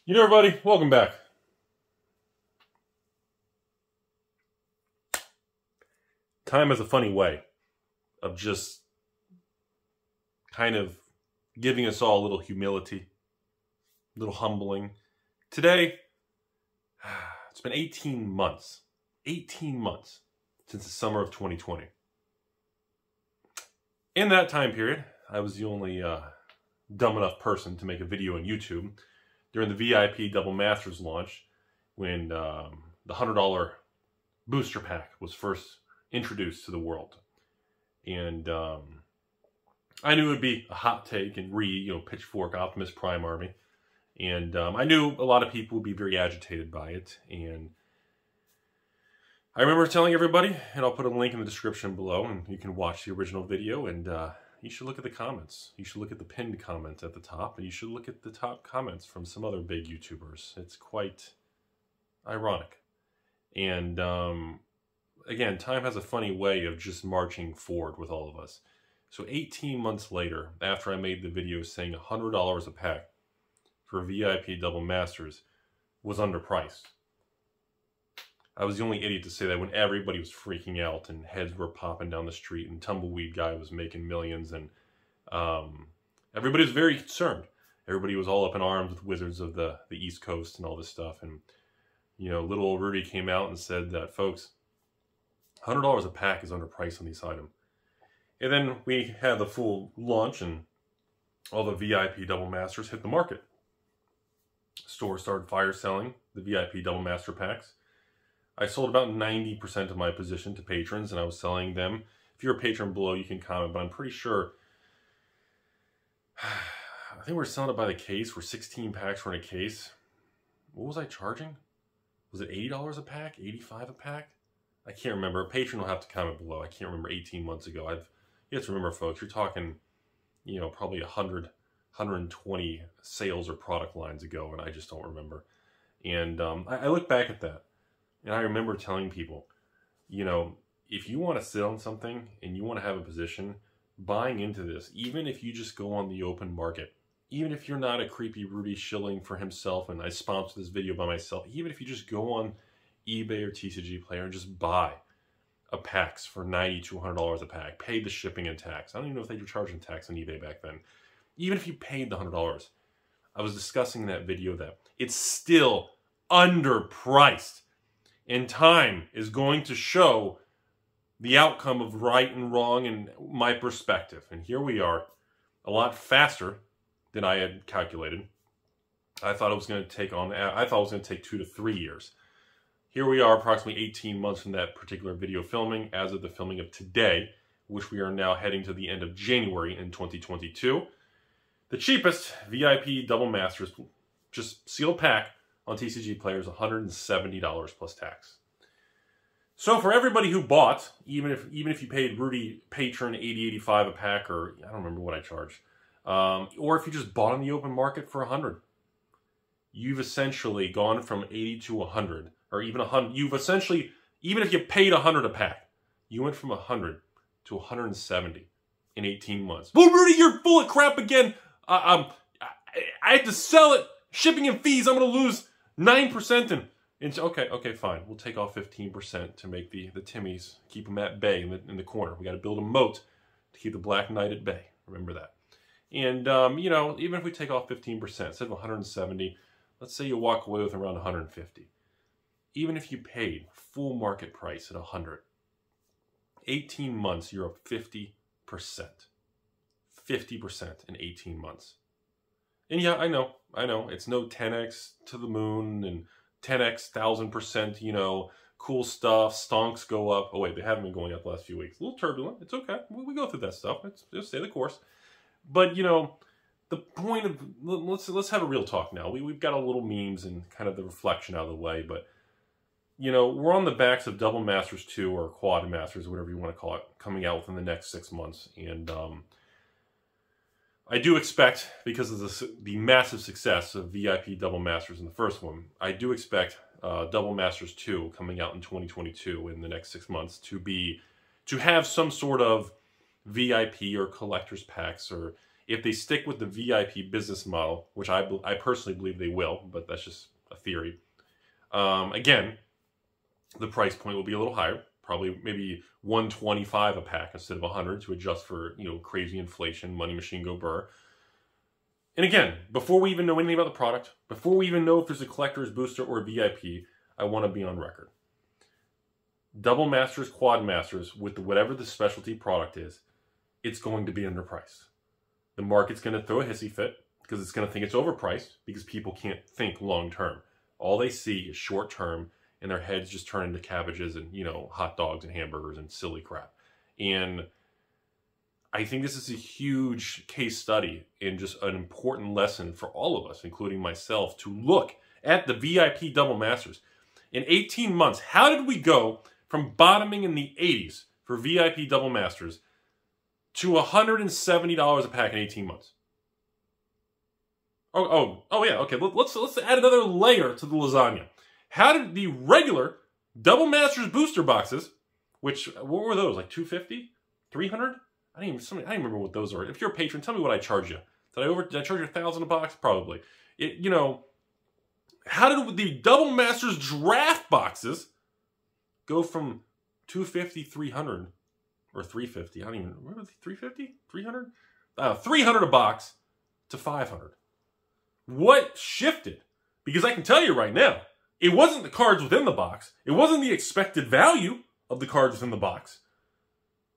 You know, everybody, welcome back. Time has a funny way of just kind of giving us all a little humility, a little humbling. Today, it's been 18 months since the summer of 2020. In that time period, I was the only dumb enough person to make a video on YouTube during the VIP Double Masters launch when the $100 booster pack was first introduced to the world. And I knew it would be a hot take and Pitchfork Optimus Prime Army. And I knew a lot of people would be very agitated by it. And I remember telling everybody, and I'll put a link in the description below, and you can watch the original video, and you should look at the comments. You should look at the pinned comment at the top, and you should look at the top comments from some other big YouTubers. It's quite ironic. And again, time has a funny way of just marching forward with all of us. So 18 months later, after I made the video saying $100 a pack for VIP Double Masters was underpriced, I was the only idiot to say that when everybody was freaking out and heads were popping down the street and Tumbleweed Guy was making millions, and everybody was very concerned. Everybody was all up in arms with Wizards of the East Coast and all this stuff. And, you know, little old Rudy came out and said that, folks, $100 a pack is underpriced on this item. And then we had the full launch and all the VIP Double Masters hit the market. Stores started fire selling the VIP Double Master packs. I sold about 90% of my position to patrons, and I was selling them. If you're a patron below, you can comment, but I'm pretty sure, I think we were selling it by the case, where 16 packs were in a case. What was I charging? Was it $80 a pack? $85 a pack? I can't remember. A patron will have to comment below. I can't remember 18 months ago. You have to remember, folks, you're talking, you know, probably 100, 120 sales or product lines ago, and I just don't remember. And I look back at that. And I remember telling people, you know, if you want to sit on something and you want to have a position, buying into this, even if you just go on the open market, even if you're not a creepy Rudy shilling for himself, and I sponsor this video by myself, even if you just go on eBay or TCG Player and just buy a packs for $90 to $100 a pack, pay the shipping and tax. I don't even know if they were charging tax on eBay back then. Even if you paid the $100, I was discussing in that video that it's still underpriced. And time is going to show the outcome of right and wrong and my perspective. And here we are, a lot faster than I had calculated. I thought it was going to take 2 to 3 years. Here we are, approximately 18 months from that particular video filming, as of the filming of today, which we are now heading to the end of January in 2022. The cheapest VIP Double Masters, just sealed pack, on TCG Players, $170 plus tax. So for everybody who bought, even if you paid Rudy Patron $80-85 a pack, or I don't remember what I charged, or if you just bought on the open market for $100, you've essentially gone from 80 to 100, or even 100. You've essentially, even if you paid $100 a pack, you went from 100 to 170 in 18 months. Well, Rudy, you're full of crap again. I had to sell it. Shipping and fees. I'm going to lose 9%. And okay, fine. We'll take off 15% to make the Timmies, keep them at bay in the corner. We got to build a moat to keep the Black Knight at bay. Remember that. And, you know, even if we take off 15%, instead of 170, let's say you walk away with around 150. Even if you paid full market price at 100, 18 months, you're up 50%. 50% in 18 months. And yeah, I know, it's no 10x to the moon and 10x 1000%, you know, cool stuff, stonks go up. Oh wait, they haven't been going up the last few weeks. A little turbulent, it's okay. We go through that stuff, just stay the course. But, you know, the point of, let's have a real talk now. We've got a little memes and kind of the reflection out of the way, but, you know, we're on the backs of Double Masters 2 or Quad Masters, whatever you want to call it, coming out within the next 6 months. And, I do expect, because of the massive success of VIP Double Masters in the first one, I do expect Double Masters 2 coming out in 2022 in the next 6 months to have some sort of VIP or collector's packs or if they stick with the VIP business model, which I personally believe they will, but that's just a theory. Again, the price point will be a little higher, probably maybe $125 a pack instead of $100 to adjust for, you know, crazy inflation, money machine go burr. And again, before we even know anything about the product, before we even know if there's a collector's booster or a VIP, I want to be on record. Double Masters, Quad Masters, with whatever the specialty product is, it's going to be underpriced. The market's going to throw a hissy fit because it's going to think it's overpriced because people can't think long term. All they see is short term, and their heads just turn into cabbages and, you know, hot dogs and hamburgers and silly crap. And I think this is a huge case study and just an important lesson for all of us, including myself, to look at the VIP Double Masters. In 18 months, how did we go from bottoming in the 80s for VIP Double Masters to $170 a pack in 18 months? Oh yeah, okay, let's add another layer to the lasagna. How did the regular Double Masters booster boxes, which, what were those, like $250? $300? I don't even remember what those are. If you're a patron, tell me what I charge you. Did I charge you $1,000 a box? Probably. You know, how did the Double Masters draft boxes go from $250, $300, or $350? I don't even remember. $350? $300? $300 a box to $500. What shifted? Because I can tell you right now, it wasn't the cards within the box. It wasn't the expected value of the cards within the box.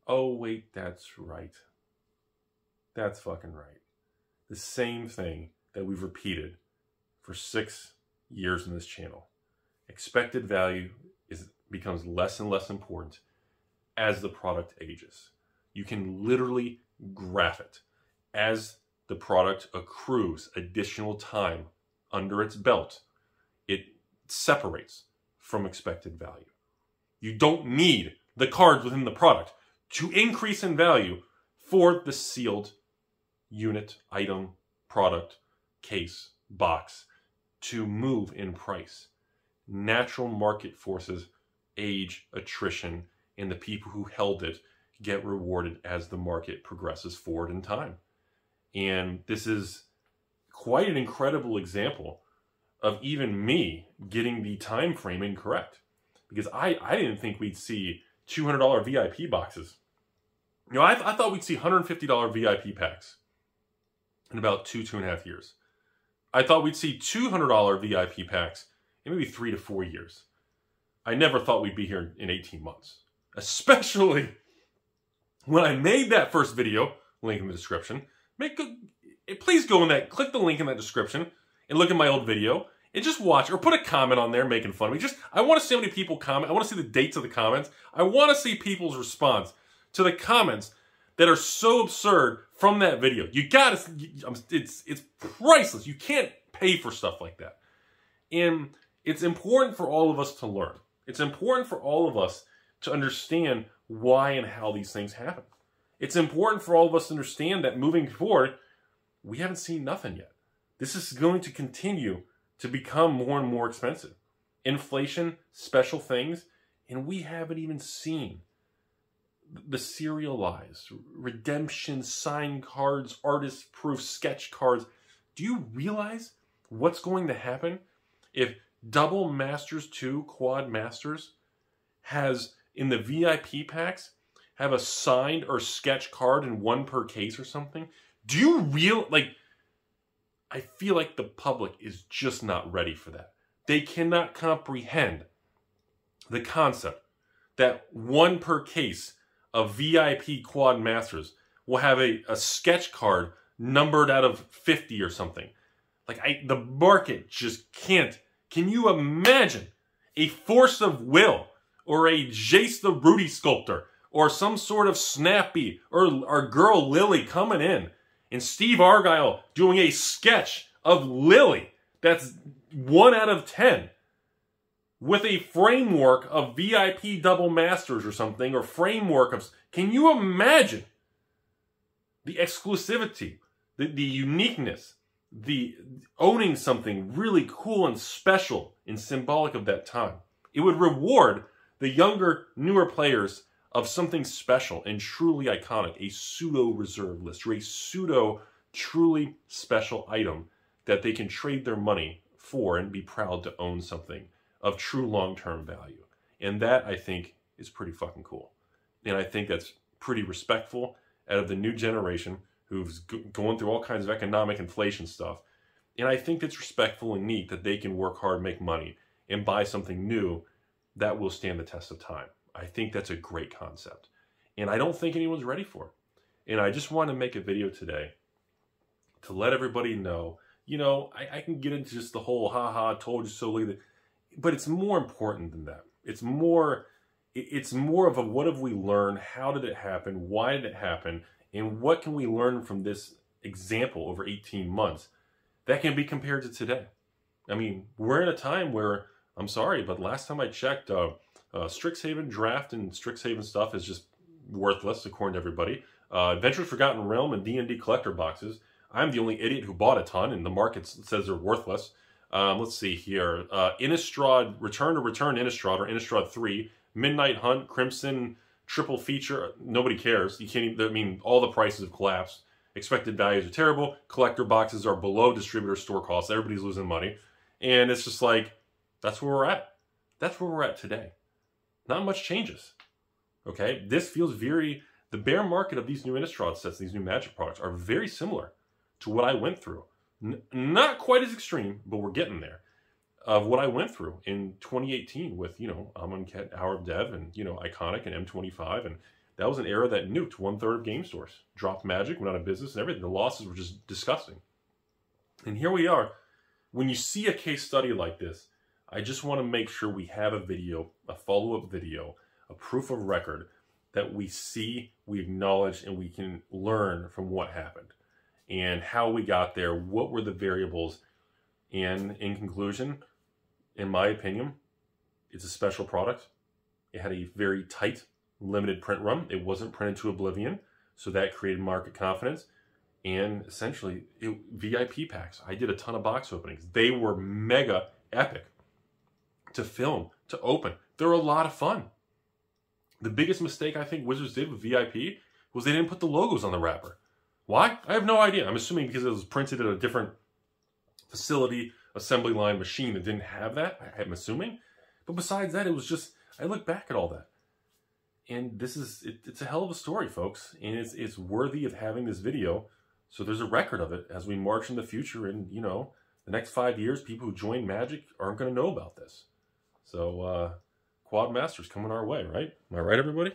Oh, wait, that's right. That's fucking right. The same thing that we've repeated for 6 years in this channel. Expected value becomes less and less important as the product ages. You can literally graph it. As the product accrues additional time under its belt, it separates from expected value. You don't need the cards within the product to increase in value for the sealed unit, item, product, case, box to move in price. Natural market forces, age, attrition, and the people who held it get rewarded as the market progresses forward in time. And this is quite an incredible example of even me getting the time frame incorrect. Because I didn't think we'd see $200 VIP boxes. You know, I thought we'd see $150 VIP packs in about 2.5 years. I thought we'd see $200 VIP packs in maybe 3 to 4 years. I never thought we'd be here in 18 months. Especially when I made that first video, link in the description. Please go in that, click the link in that description and look at my old video. And just watch, or put a comment on there making fun of me. I want to see how many people comment. I want to see the dates of the comments. I want to see people's response to the comments that are so absurd from that video. You gotta, it's priceless. You can't pay for stuff like that. And it's important for all of us to learn. It's important for all of us to understand why and how these things happen. It's important for all of us to understand that moving forward, we haven't seen nothing yet. This is going to continue to become more and more expensive. Inflation, special things, and we haven't even seen the serialized, redemption, signed cards, artist-proof sketch cards. Do you realize what's going to happen if Double Masters 2 Quad Masters has, in the VIP packs, have a signed or sketch card in one per case or something? Do you I feel like the public is just not ready for that. They cannot comprehend the concept that one per case of VIP Quad Masters will have a sketch card numbered out of 50 or something. The market just can't. Can you imagine a Force of Will or a Jace the Rudy sculptor or some sort of Snappy or our girl Lily coming in and Steve Argyle doing a sketch of Lily that's 1 out of 10 with a framework of VIP Double Masters or something, or framework of... Can you imagine the exclusivity, the uniqueness, the owning something really cool and special and symbolic of that time? It would reward the younger, newer players of something special and truly iconic, a pseudo reserve list or a pseudo truly special item that they can trade their money for and be proud to own something of true long-term value. And that, I think, is pretty fucking cool. And I think that's pretty respectful out of the new generation who's going through all kinds of economic inflation stuff. And I think it's respectful and neat that they can work hard, make money, and buy something new that will stand the test of time. I think that's a great concept. And I don't think anyone's ready for it. And I just want to make a video today to let everybody know, you know, I can get into just the whole haha, told you so, but it's more important than that. It's more of a what have we learned, how did it happen, why did it happen, and what can we learn from this example over 18 months that can be compared to today. I mean, we're in a time where, I'm sorry, but last time I checked, Strixhaven draft and Strixhaven stuff is just worthless, according to everybody. Adventures Forgotten Realm and D&D collector boxes, I'm the only idiot who bought a ton, and the market says they're worthless. Let's see here. Innistrad, Return Innistrad, or Innistrad 3, Midnight Hunt, Crimson, triple feature. Nobody cares. You can't even, I mean, all the prices have collapsed. Expected values are terrible. Collector boxes are below distributor store costs. Everybody's losing money. And it's just like, that's where we're at. That's where we're at today. Not much changes. Okay? This feels very, the bear market of these new Innistrad sets, these new Magic products, are very similar to what I went through. Not quite as extreme, but we're getting there. Of what I went through in 2018 with, you know, Amonkhet, Hour of Dev, and, you know, Iconic and M25. And that was an era that nuked 1/3 of game stores. Dropped Magic, went out of business, and everything. The losses were just disgusting. And here we are. When you see a case study like this, I just want to make sure we have a video, a follow-up video, a proof of record that we see, we acknowledge, and we can learn from what happened and how we got there, what were the variables. And in conclusion, in my opinion, it's a special product. It had a very tight, limited print run. It wasn't printed to oblivion, so that created market confidence. And essentially, VIP packs. I did a ton of box openings. They were mega epic to film, to open. They're a lot of fun. The biggest mistake I think Wizards did with VIP was they didn't put the logos on the wrapper. Why? I have no idea. I'm assuming because it was printed at a different facility, assembly line, machine that didn't have that. I'm assuming. But besides that, it was just, I look back at all that. And this is, it's a hell of a story, folks. And it's worthy of having this video. So there's a record of it as we march in the future. And, you know, the next 5 years, people who join Magic aren't going to know about this. So, Quad Masters coming our way, right? Am I right, everybody?